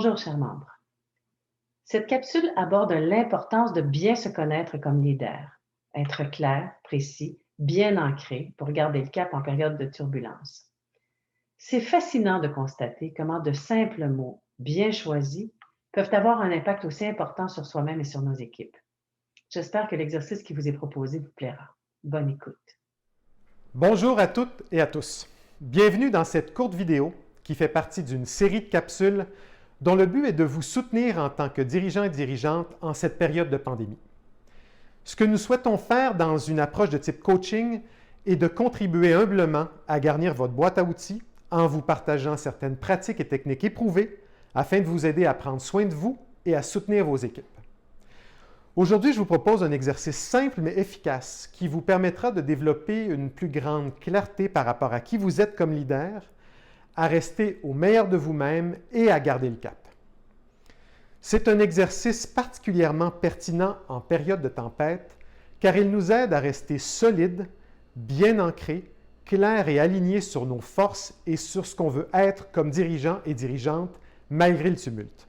Bonjour, chers membres. Cette capsule aborde l'importance de bien se connaître comme leader, être clair, précis, bien ancré pour garder le cap en période de turbulence. C'est fascinant de constater comment de simples mots, bien choisis, peuvent avoir un impact aussi important sur soi-même et sur nos équipes. J'espère que l'exercice qui vous est proposé vous plaira. Bonne écoute. Bonjour à toutes et à tous. Bienvenue dans cette courte vidéo qui fait partie d'une série de capsules dont le but est de vous soutenir en tant que dirigeant et dirigeante en cette période de pandémie. Ce que nous souhaitons faire dans une approche de type coaching est de contribuer humblement à garnir votre boîte à outils en vous partageant certaines pratiques et techniques éprouvées afin de vous aider à prendre soin de vous et à soutenir vos équipes. Aujourd'hui, je vous propose un exercice simple mais efficace qui vous permettra de développer une plus grande clarté par rapport à qui vous êtes comme leader, à rester au meilleur de vous-même et à garder le cap. C'est un exercice particulièrement pertinent en période de tempête car il nous aide à rester solides, bien ancrés, clairs et alignés sur nos forces et sur ce qu'on veut être comme dirigeant et dirigeante malgré le tumulte.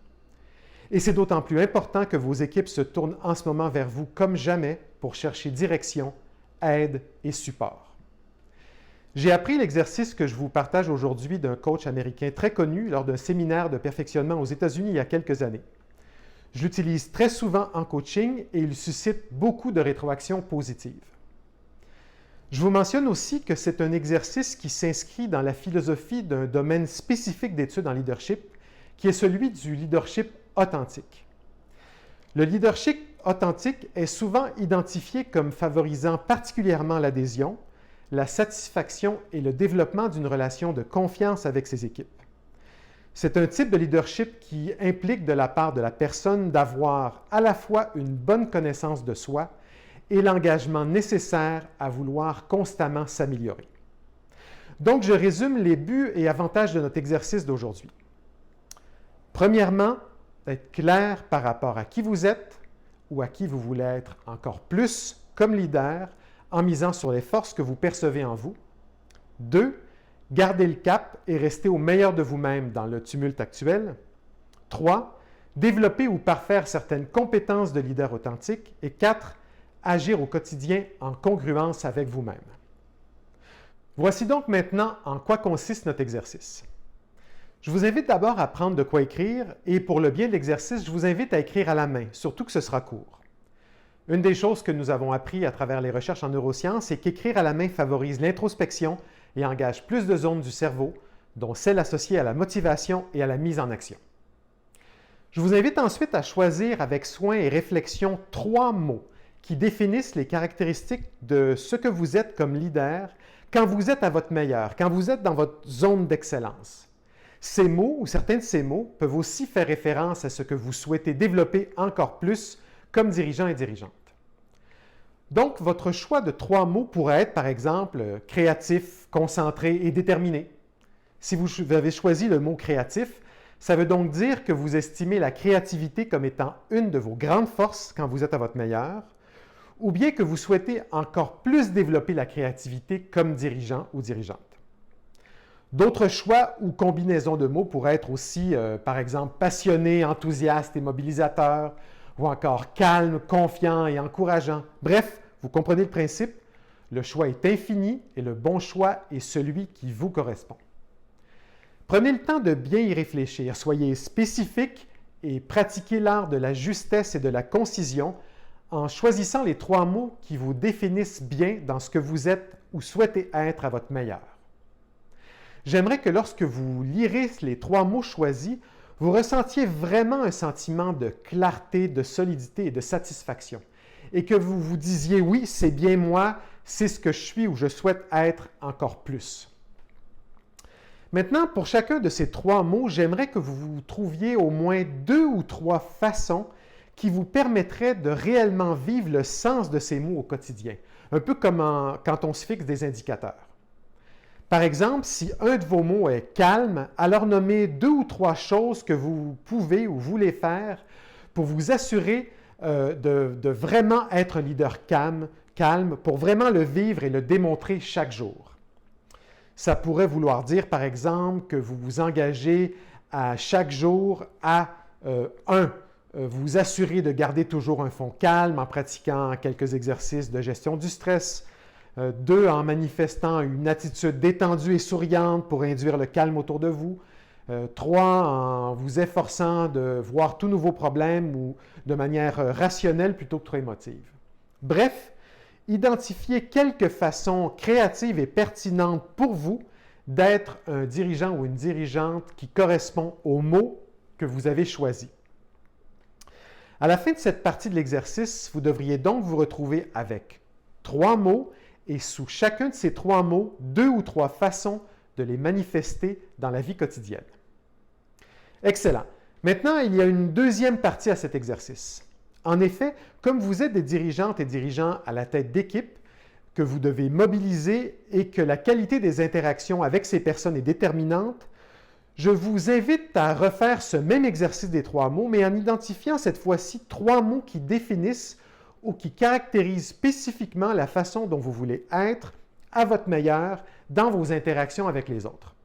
Et c'est d'autant plus important que vos équipes se tournent en ce moment vers vous comme jamais pour chercher direction, aide et support. J'ai appris l'exercice que je vous partage aujourd'hui d'un coach américain très connu lors d'un séminaire de perfectionnement aux États-Unis il y a quelques années. Je l'utilise très souvent en coaching et il suscite beaucoup de rétroactions positives. Je vous mentionne aussi que c'est un exercice qui s'inscrit dans la philosophie d'un domaine spécifique d'études en leadership, qui est celui du leadership authentique. Le leadership authentique est souvent identifié comme favorisant particulièrement l'adhésion, la satisfaction et le développement d'une relation de confiance avec ses équipes. C'est un type de leadership qui implique de la part de la personne d'avoir à la fois une bonne connaissance de soi et l'engagement nécessaire à vouloir constamment s'améliorer. Donc, je résume les buts et avantages de notre exercice d'aujourd'hui. Premièrement, être clair par rapport à qui vous êtes ou à qui vous voulez être encore plus comme leader en misant sur les forces que vous percevez en vous. 2. Garder le cap et rester au meilleur de vous-même dans le tumulte actuel. 3. Développer ou parfaire certaines compétences de leader authentique. Et 4. Agir au quotidien en congruence avec vous-même. Voici donc maintenant en quoi consiste notre exercice. Je vous invite d'abord à prendre de quoi écrire et pour le bien de l'exercice, je vous invite à écrire à la main, surtout que ce sera court. Une des choses que nous avons appris à travers les recherches en neurosciences, c'est qu'écrire à la main favorise l'introspection et engage plus de zones du cerveau, dont celles associées à la motivation et à la mise en action. Je vous invite ensuite à choisir avec soin et réflexion 3 mots qui définissent les caractéristiques de ce que vous êtes comme leader quand vous êtes à votre meilleur, quand vous êtes dans votre zone d'excellence. Ces mots ou certains de ces mots peuvent aussi faire référence à ce que vous souhaitez développer encore plus comme dirigeant et dirigeante. Donc, votre choix de 3 mots pourrait être, par exemple, créatif, concentré et déterminé. Si vous avez choisi le mot créatif, ça veut donc dire que vous estimez la créativité comme étant une de vos grandes forces quand vous êtes à votre meilleur, ou bien que vous souhaitez encore plus développer la créativité comme dirigeant ou dirigeante. D'autres choix ou combinaisons de mots pourraient être aussi, par exemple, passionné, enthousiaste et mobilisateur, ou encore calme, confiant et encourageant. Bref, vous comprenez le principe, le choix est infini et le bon choix est celui qui vous correspond. Prenez le temps de bien y réfléchir, soyez spécifique et pratiquez l'art de la justesse et de la concision en choisissant les 3 mots qui vous définissent bien dans ce que vous êtes ou souhaitez être à votre meilleur. J'aimerais que lorsque vous lirez les 3 mots choisis, vous ressentiez vraiment un sentiment de clarté, de solidité et de satisfaction. Et que vous vous disiez, oui, c'est bien moi, c'est ce que je suis ou je souhaite être encore plus. Maintenant, pour chacun de ces 3 mots, j'aimerais que vous trouviez au moins 2 ou 3 façons qui vous permettraient de réellement vivre le sens de ces mots au quotidien. Un peu comme quand on se fixe des indicateurs. Par exemple, si un de vos mots est calme, alors nommez 2 ou 3 choses que vous pouvez ou voulez faire pour vous assurer de vraiment être un leader calme, pour vraiment le vivre et le démontrer chaque jour. Ça pourrait vouloir dire, par exemple, que vous vous engagez à chaque jour à 1. Vous assurer de garder toujours un fond calme en pratiquant quelques exercices de gestion du stress. 2. En manifestant une attitude détendue et souriante pour induire le calme autour de vous. 3. En vous efforçant de voir tout nouveau problème ou de manière rationnelle plutôt que trop émotive. Bref, identifiez quelques façons créatives et pertinentes pour vous d'être un dirigeant ou une dirigeante qui correspond aux mots que vous avez choisis. À la fin de cette partie de l'exercice, vous devriez donc vous retrouver avec 3 mots et sous chacun de ces 3 mots, 2 ou 3 façons de les manifester dans la vie quotidienne. Excellent. Maintenant, il y a une deuxième partie à cet exercice. En effet, comme vous êtes des dirigeantes et dirigeants à la tête d'équipe, que vous devez mobiliser et que la qualité des interactions avec ces personnes est déterminante, je vous invite à refaire ce même exercice des 3 mots, mais en identifiant cette fois-ci 3 mots qui définissent ou qui caractérisent spécifiquement la façon dont vous voulez être à votre meilleur dans vos interactions avec les autres.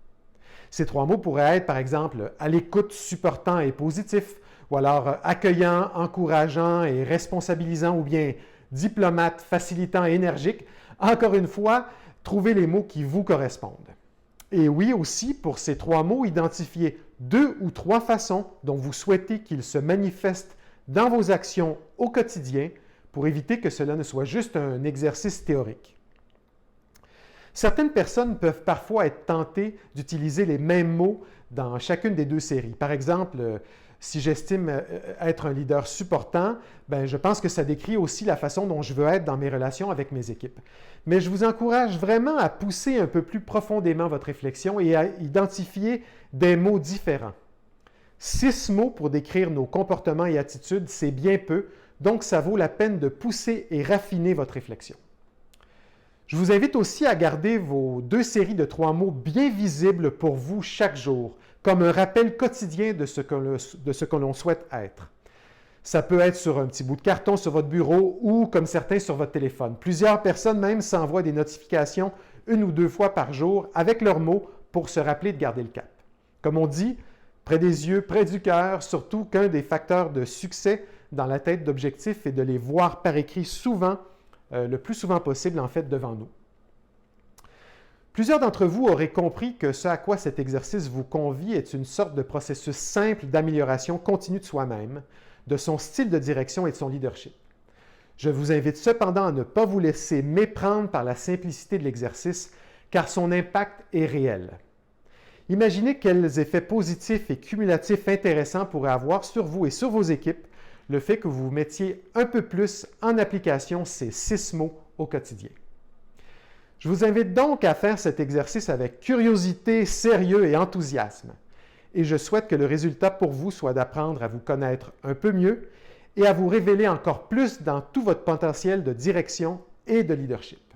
Ces 3 mots pourraient être, par exemple, à l'écoute, supportant et positif, ou alors accueillant, encourageant et responsabilisant, ou bien diplomate, facilitant et énergique. Encore une fois, trouvez les mots qui vous correspondent. Et oui, aussi, pour ces 3 mots, identifiez 2 ou 3 façons dont vous souhaitez qu'ils se manifestent dans vos actions au quotidien pour éviter que cela ne soit juste un exercice théorique. Certaines personnes peuvent parfois être tentées d'utiliser les mêmes mots dans chacune des 2 séries. Par exemple, si j'estime être un leader supportant, je pense que ça décrit aussi la façon dont je veux être dans mes relations avec mes équipes. Mais je vous encourage vraiment à pousser un peu plus profondément votre réflexion et à identifier des mots différents. 6 mots pour décrire nos comportements et attitudes, c'est bien peu, donc ça vaut la peine de pousser et raffiner votre réflexion. Je vous invite aussi à garder vos 2 séries de 3 mots bien visibles pour vous chaque jour, comme un rappel quotidien de ce que l'on souhaite être. Ça peut être sur un petit bout de carton sur votre bureau ou, comme certains, sur votre téléphone. Plusieurs personnes même s'envoient des notifications 1 ou 2 fois par jour avec leurs mots pour se rappeler de garder le cap. Comme on dit, près des yeux, près du cœur, surtout qu'un des facteurs de succès dans la tête d'objectifs est de les voir par écrit souvent, le plus souvent possible en fait devant nous. Plusieurs d'entre vous auraient compris que ce à quoi cet exercice vous convie est une sorte de processus simple d'amélioration continue de soi-même, de son style de direction et de son leadership. Je vous invite cependant à ne pas vous laisser méprendre par la simplicité de l'exercice, car son impact est réel. Imaginez quels effets positifs et cumulatifs intéressants pourrait avoir sur vous et sur vos équipes le fait que vous mettiez un peu plus en application ces 6 mots au quotidien. Je vous invite donc à faire cet exercice avec curiosité, sérieux et enthousiasme. Et je souhaite que le résultat pour vous soit d'apprendre à vous connaître un peu mieux et à vous révéler encore plus dans tout votre potentiel de direction et de leadership.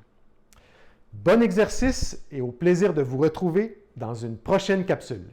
Bon exercice et au plaisir de vous retrouver dans une prochaine capsule.